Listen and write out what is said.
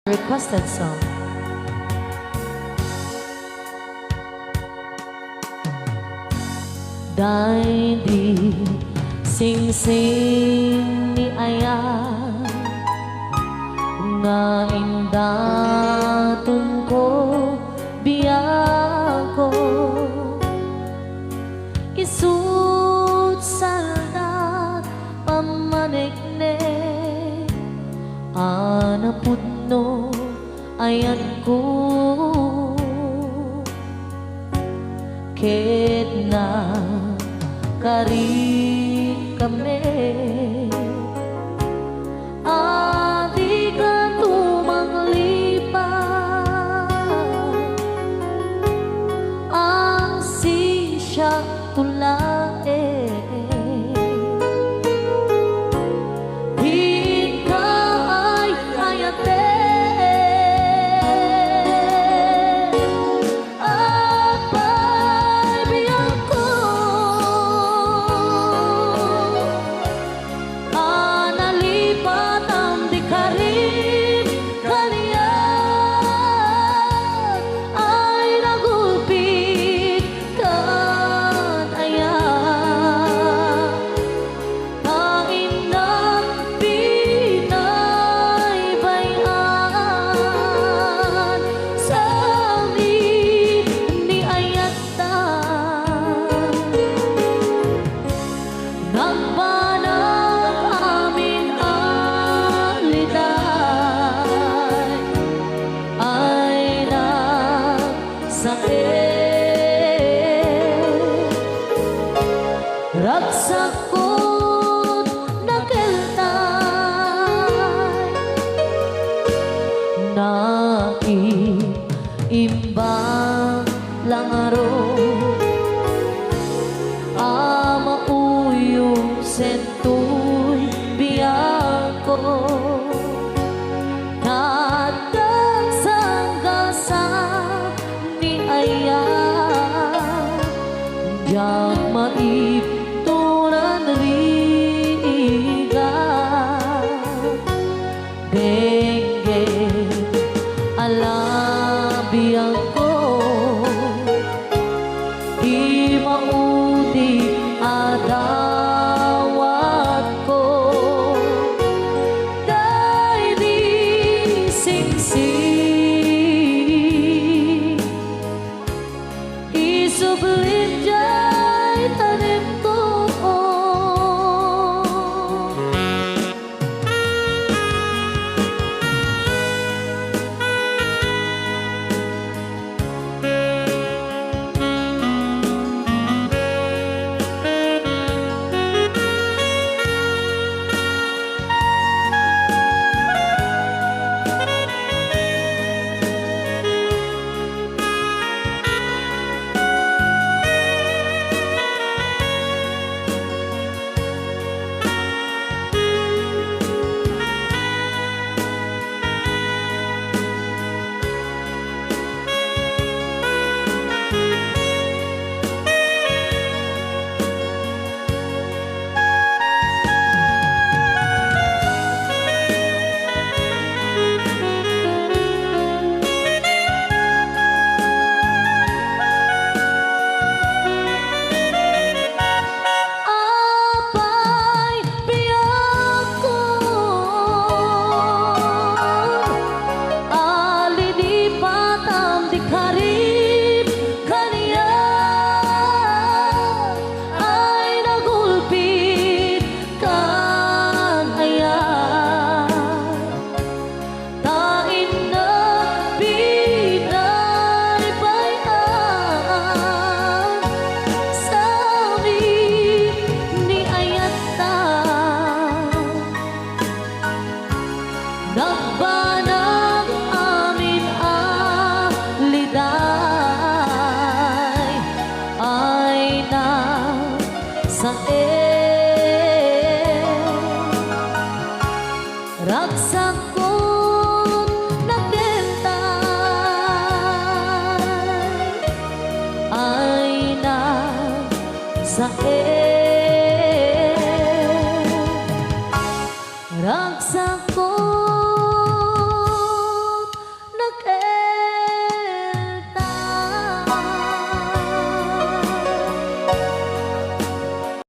Requested song. Dahil di sing-sing ni Aya nga indatun ko biyako isut salda pamanikne anapudno ayan ko ket na kari kami adi ka tumanglipat ang sisya tulae di ka ay hayate ragsakot nakeltay naiimbang langaro amauyong sentoy biyako natagsangasa ni Aya yang maip dengue alabiang ko di maudi adawat ko dahil di sing-sing